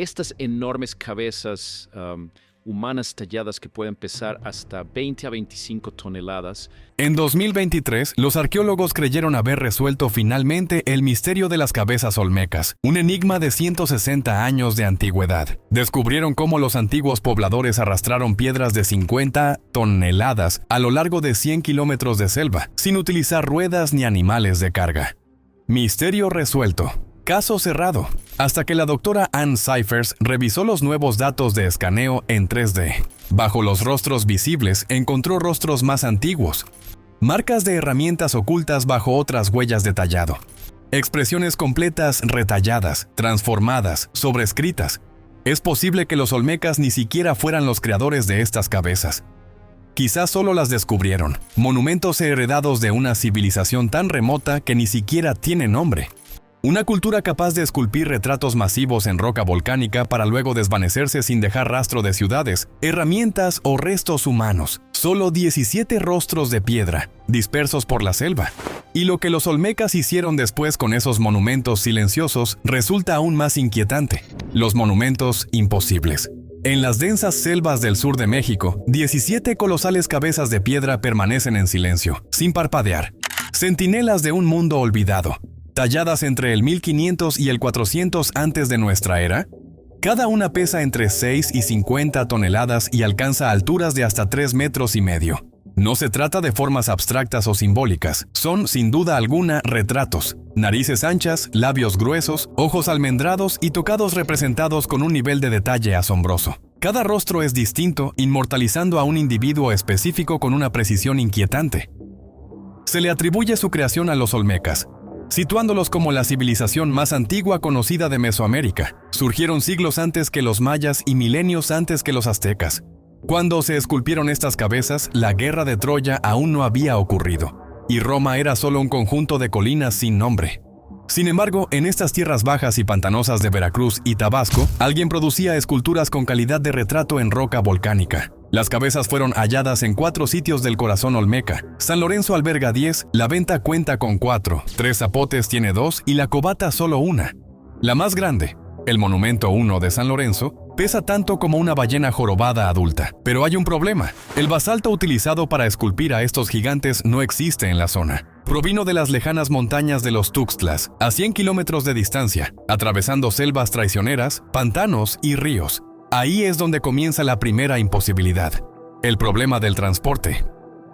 estas enormes cabezas humanas talladas que pueden pesar hasta 20 a 25 toneladas. En 2023, los arqueólogos creyeron haber resuelto finalmente el misterio de las cabezas olmecas, un enigma de 160 años de antigüedad. Descubrieron cómo los antiguos pobladores arrastraron piedras de 50 toneladas a lo largo de 100 kilómetros de selva, sin utilizar ruedas ni animales de carga. Misterio resuelto. Caso cerrado, hasta que la doctora Ann Cyphers revisó los nuevos datos de escaneo en 3D. Bajo los rostros visibles encontró rostros más antiguos, marcas de herramientas ocultas bajo otras huellas de tallado, expresiones completas retalladas, transformadas, sobrescritas. Es posible que los olmecas ni siquiera fueran los creadores de estas cabezas. Quizás solo las descubrieron, monumentos heredados de una civilización tan remota que ni siquiera tiene nombre. Una cultura capaz de esculpir retratos masivos en roca volcánica para luego desvanecerse sin dejar rastro de ciudades, herramientas o restos humanos. Solo 17 rostros de piedra, dispersos por la selva. Y lo que los olmecas hicieron después con esos monumentos silenciosos resulta aún más inquietante. Los monumentos imposibles. En las densas selvas del sur de México, 17 colosales cabezas de piedra permanecen en silencio, sin parpadear. Centinelas de un mundo olvidado. Talladas entre el 1500 y el 400 antes de nuestra era, cada una pesa entre 6 y 50 toneladas y alcanza alturas de hasta 3 metros y medio. No se trata de formas abstractas o simbólicas, son sin duda alguna retratos. Narices anchas, labios gruesos, ojos almendrados y tocados representados con un nivel de detalle asombroso. Cada rostro es distinto, inmortalizando a un individuo específico con una precisión inquietante. Se le atribuye su creación a los olmecas, situándolos como la civilización más antigua conocida de Mesoamérica. Surgieron siglos antes que los mayas y milenios antes que los aztecas. Cuando se esculpieron estas cabezas, la guerra de Troya aún no había ocurrido, y Roma era solo un conjunto de colinas sin nombre. Sin embargo, en estas tierras bajas y pantanosas de Veracruz y Tabasco, alguien producía esculturas con calidad de retrato en roca volcánica. Las cabezas fueron halladas en 4 sitios del corazón olmeca. San Lorenzo alberga 10, La Venta cuenta con 4, Tres Zapotes tiene 2 y La Cobata solo 1. La más grande, el Monumento 1 de San Lorenzo, pesa tanto como una ballena jorobada adulta. Pero hay un problema. El basalto utilizado para esculpir a estos gigantes no existe en la zona. Provino de las lejanas montañas de los Tuxtlas, a 100 kilómetros de distancia, atravesando selvas traicioneras, pantanos y ríos. Ahí es donde comienza la primera imposibilidad, el problema del transporte.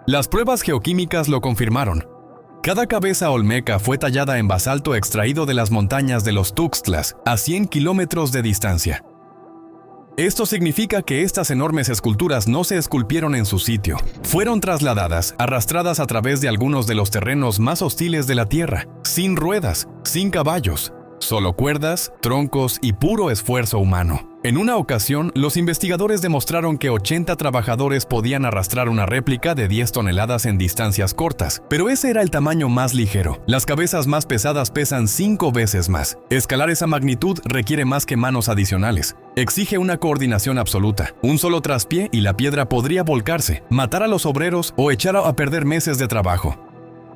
Las pruebas geoquímicas lo confirmaron. Cada cabeza olmeca fue tallada en basalto extraído de las montañas de los Tuxtlas, a 100 kilómetros de distancia. Esto significa que estas enormes esculturas no se esculpieron en su sitio. Fueron trasladadas, arrastradas a través de algunos de los terrenos más hostiles de la Tierra, sin ruedas, sin caballos, solo cuerdas, troncos y puro esfuerzo humano. En una ocasión, los investigadores demostraron que 80 trabajadores podían arrastrar una réplica de 10 toneladas en distancias cortas, pero ese era el tamaño más ligero. Las cabezas más pesadas pesan 5 veces más. Escalar esa magnitud requiere más que manos adicionales. Exige una coordinación absoluta. Un solo traspié y la piedra podría volcarse, matar a los obreros o echar a perder meses de trabajo.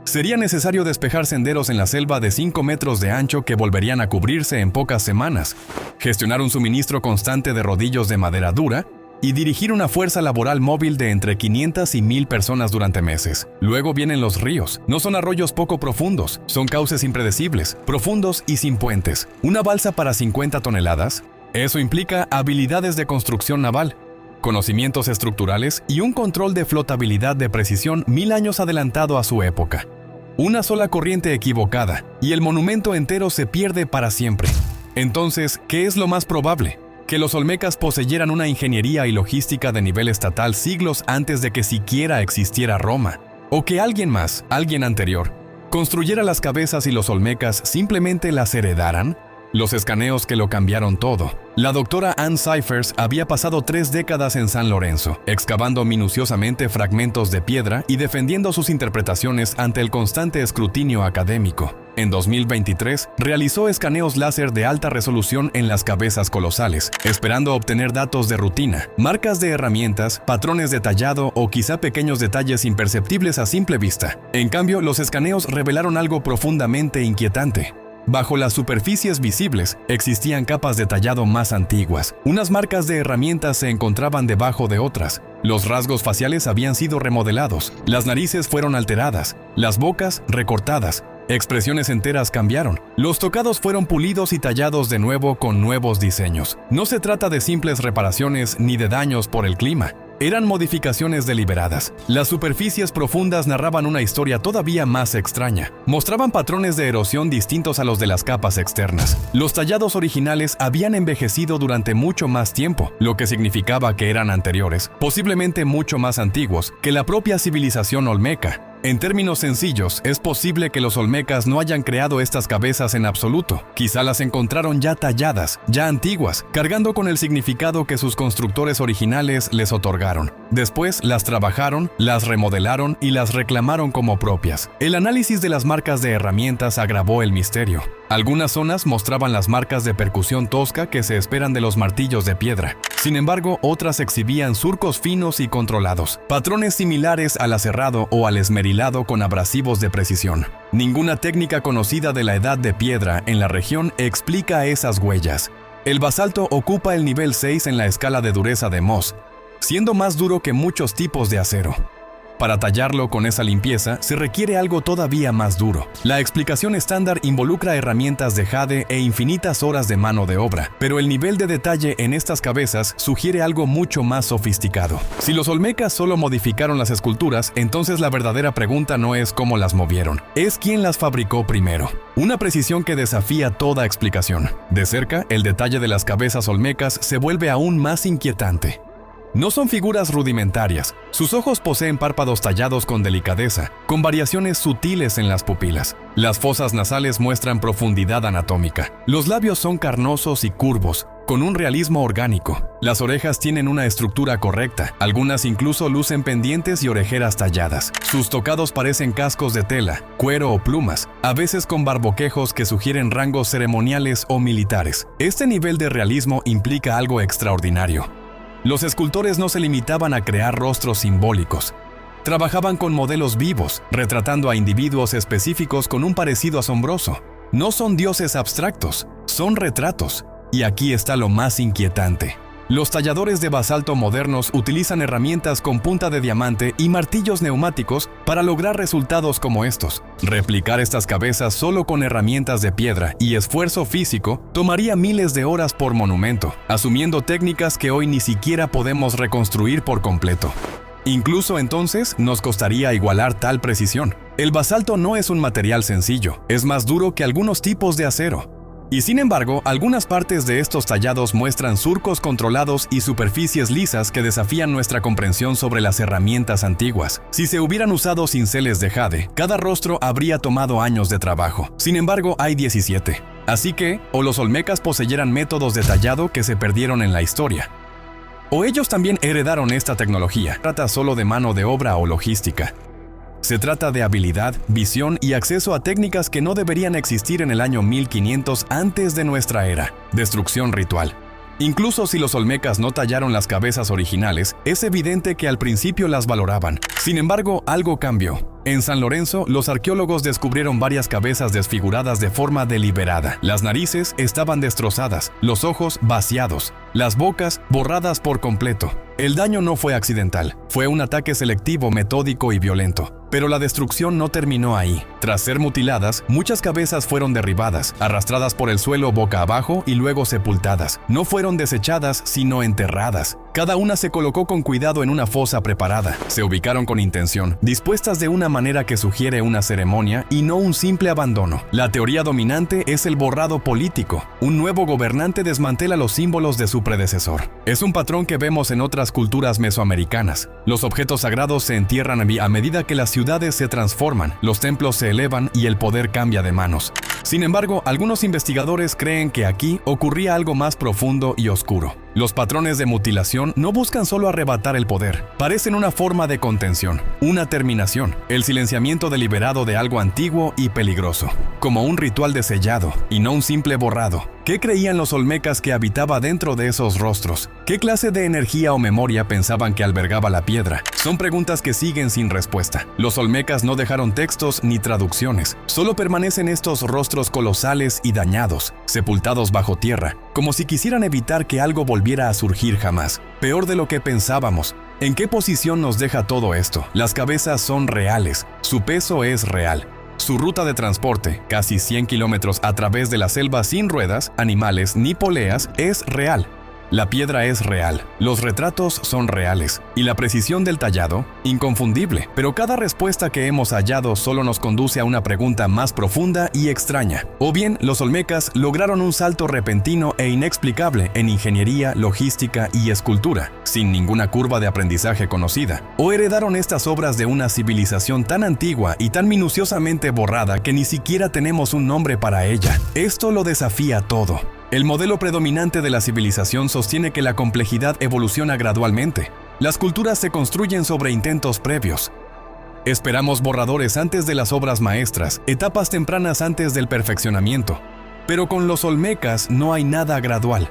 Sería necesario despejar senderos en la selva de 5 metros de ancho que volverían a cubrirse en pocas semanas, gestionar un suministro constante de rodillos de madera dura y dirigir una fuerza laboral móvil de entre 500 y 1000 personas durante meses. Luego vienen los ríos. No son arroyos poco profundos, son cauces impredecibles, profundos y sin puentes. Una balsa para 50 toneladas. Eso implica habilidades de construcción naval, conocimientos estructurales y un control de flotabilidad de precisión 1000 años adelantado a su época. Una sola corriente equivocada y el monumento entero se pierde para siempre. Entonces, ¿qué es lo más probable? Que los olmecas poseyeran una ingeniería y logística de nivel estatal siglos antes de que siquiera existiera Roma. O que alguien más, alguien anterior, construyera las cabezas y los olmecas simplemente las heredaran. Los escaneos que lo cambiaron todo. La doctora Ann Cyphers había pasado 3 décadas en San Lorenzo, excavando minuciosamente fragmentos de piedra y defendiendo sus interpretaciones ante el constante escrutinio académico. En 2023, realizó escaneos láser de alta resolución en las cabezas colosales, esperando obtener datos de rutina, marcas de herramientas, patrones de tallado o quizá pequeños detalles imperceptibles a simple vista. En cambio, los escaneos revelaron algo profundamente inquietante. Bajo las superficies visibles existían capas de tallado más antiguas. Unas marcas de herramientas se encontraban debajo de otras. Los rasgos faciales habían sido remodelados. Las narices fueron alteradas. Las bocas recortadas. Expresiones enteras cambiaron. Los tocados fueron pulidos y tallados de nuevo con nuevos diseños. No se trata de simples reparaciones ni de daños por el clima. Eran modificaciones deliberadas. Las superficies profundas narraban una historia todavía más extraña. Mostraban patrones de erosión distintos a los de las capas externas. Los tallados originales habían envejecido durante mucho más tiempo, lo que significaba que eran anteriores, posiblemente mucho más antiguos, que la propia civilización olmeca. En términos sencillos, es posible que los olmecas no hayan creado estas cabezas en absoluto. Quizá las encontraron ya talladas, ya antiguas, cargando con el significado que sus constructores originales les otorgaron. Después las trabajaron, las remodelaron y las reclamaron como propias. El análisis de las marcas de herramientas agravó el misterio. Algunas zonas mostraban las marcas de percusión tosca que se esperan de los martillos de piedra. Sin embargo, otras exhibían surcos finos y controlados, patrones similares al aserrado o al esmerilado con abrasivos de precisión. Ninguna técnica conocida de la edad de piedra en la región explica esas huellas. El basalto ocupa el nivel 6 en la escala de dureza de Mohs, siendo más duro que muchos tipos de acero. Para tallarlo con esa limpieza se requiere algo todavía más duro. La explicación estándar involucra herramientas de jade e infinitas horas de mano de obra, pero el nivel de detalle en estas cabezas sugiere algo mucho más sofisticado. Si los olmecas solo modificaron las esculturas, entonces la verdadera pregunta no es cómo las movieron, es quién las fabricó primero. Una precisión que desafía toda explicación. De cerca, el detalle de las cabezas olmecas se vuelve aún más inquietante. No son figuras rudimentarias. Sus ojos poseen párpados tallados con delicadeza, con variaciones sutiles en las pupilas. Las fosas nasales muestran profundidad anatómica. Los labios son carnosos y curvos, con un realismo orgánico. Las orejas tienen una estructura correcta. Algunas incluso lucen pendientes y orejeras talladas. Sus tocados parecen cascos de tela, cuero o plumas, a veces con barboquejos que sugieren rangos ceremoniales o militares. Este nivel de realismo implica algo extraordinario. Los escultores no se limitaban a crear rostros simbólicos. Trabajaban con modelos vivos, retratando a individuos específicos con un parecido asombroso. No son dioses abstractos, son retratos. Y aquí está lo más inquietante. Los talladores de basalto modernos utilizan herramientas con punta de diamante y martillos neumáticos para lograr resultados como estos. Replicar estas cabezas solo con herramientas de piedra y esfuerzo físico tomaría miles de horas por monumento, asumiendo técnicas que hoy ni siquiera podemos reconstruir por completo. Incluso entonces nos costaría igualar tal precisión. El basalto no es un material sencillo, es más duro que algunos tipos de acero. Y sin embargo, algunas partes de estos tallados muestran surcos controlados y superficies lisas que desafían nuestra comprensión sobre las herramientas antiguas. Si se hubieran usado cinceles de jade, cada rostro habría tomado años de trabajo. Sin embargo, hay 17. Así que, o los olmecas poseyeran métodos de tallado que se perdieron en la historia, o ellos también heredaron esta tecnología. No se trata solo de mano de obra o logística. Se trata de habilidad, visión y acceso a técnicas que no deberían existir en el año 1500 antes de nuestra era. Destrucción ritual. Incluso si los olmecas no tallaron las cabezas originales, es evidente que al principio las valoraban. Sin embargo, algo cambió. En San Lorenzo, los arqueólogos descubrieron varias cabezas desfiguradas de forma deliberada. Las narices estaban destrozadas, los ojos vaciados, las bocas borradas por completo. El daño no fue accidental, fue un ataque selectivo, metódico y violento. Pero la destrucción no terminó ahí. Tras ser mutiladas, muchas cabezas fueron derribadas, arrastradas por el suelo boca abajo y luego sepultadas. No fueron desechadas, sino enterradas. Cada una se colocó con cuidado en una fosa preparada. Se ubicaron con intención, dispuestas de una manera que sugiere una ceremonia y no un simple abandono. La teoría dominante es el borrado político. Un nuevo gobernante desmantela los símbolos de su predecesor. Es un patrón que vemos en otras culturas mesoamericanas. Los objetos sagrados se entierran a medida que las ciudades se transforman, los templos se elevan y el poder cambia de manos. Sin embargo, algunos investigadores creen que aquí ocurría algo más profundo y oscuro. Los patrones de mutilación no buscan solo arrebatar el poder, parecen una forma de contención, una terminación, el silenciamiento deliberado de algo antiguo y peligroso, como un ritual de sellado y no un simple borrado. ¿Qué creían los olmecas que habitaba dentro de esos rostros? ¿Qué clase de energía o memoria pensaban que albergaba la piedra? Son preguntas que siguen sin respuesta. Los olmecas no dejaron textos ni traducciones. Solo permanecen estos rostros colosales y dañados, sepultados bajo tierra, como si quisieran evitar que algo volviera a surgir jamás. Peor de lo que pensábamos. ¿En qué posición nos deja todo esto? Las cabezas son reales. Su peso es real. Su ruta de transporte, casi 100 kilómetros a través de la selva sin ruedas, animales ni poleas, es real. La piedra es real, los retratos son reales, y la precisión del tallado, inconfundible. Pero cada respuesta que hemos hallado solo nos conduce a una pregunta más profunda y extraña. O bien, los olmecas lograron un salto repentino e inexplicable en ingeniería, logística y escultura, sin ninguna curva de aprendizaje conocida. O heredaron estas obras de una civilización tan antigua y tan minuciosamente borrada que ni siquiera tenemos un nombre para ella. Esto lo desafía todo. El modelo predominante de la civilización sostiene que la complejidad evoluciona gradualmente. Las culturas se construyen sobre intentos previos. Esperamos borradores antes de las obras maestras, etapas tempranas antes del perfeccionamiento. Pero con los olmecas no hay nada gradual.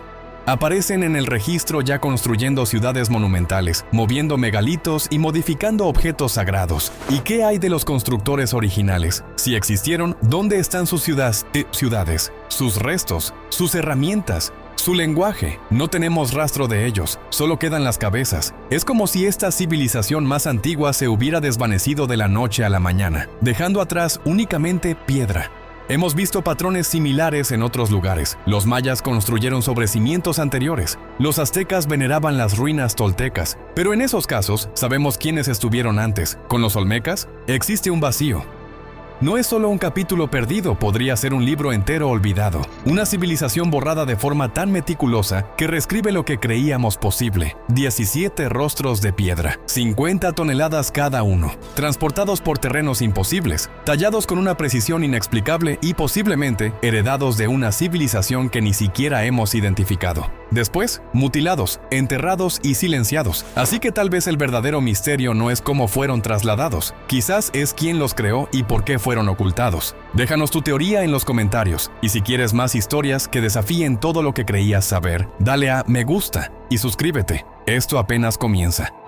Aparecen en el registro ya construyendo ciudades monumentales, moviendo megalitos y modificando objetos sagrados. ¿Y qué hay de los constructores originales? Si existieron, ¿dónde están sus ciudades, sus restos, sus herramientas, su lenguaje? No tenemos rastro de ellos, solo quedan las cabezas. Es como si esta civilización más antigua se hubiera desvanecido de la noche a la mañana, dejando atrás únicamente piedra. Hemos visto patrones similares en otros lugares. Los mayas construyeron sobre cimientos anteriores. Los aztecas veneraban las ruinas toltecas. Pero en esos casos, sabemos quiénes estuvieron antes. Con los olmecas, existe un vacío. No es solo un capítulo perdido, podría ser un libro entero olvidado. Una civilización borrada de forma tan meticulosa que reescribe lo que creíamos posible. 17 rostros de piedra, 50 toneladas cada uno, transportados por terrenos imposibles, tallados con una precisión inexplicable y posiblemente heredados de una civilización que ni siquiera hemos identificado. Después, mutilados, enterrados y silenciados. Así que tal vez el verdadero misterio no es cómo fueron trasladados, quizás es quién los creó y por qué fueron ocultados. Déjanos tu teoría en los comentarios, y si quieres más historias que desafíen todo lo que creías saber, dale a me gusta y suscríbete. Esto apenas comienza.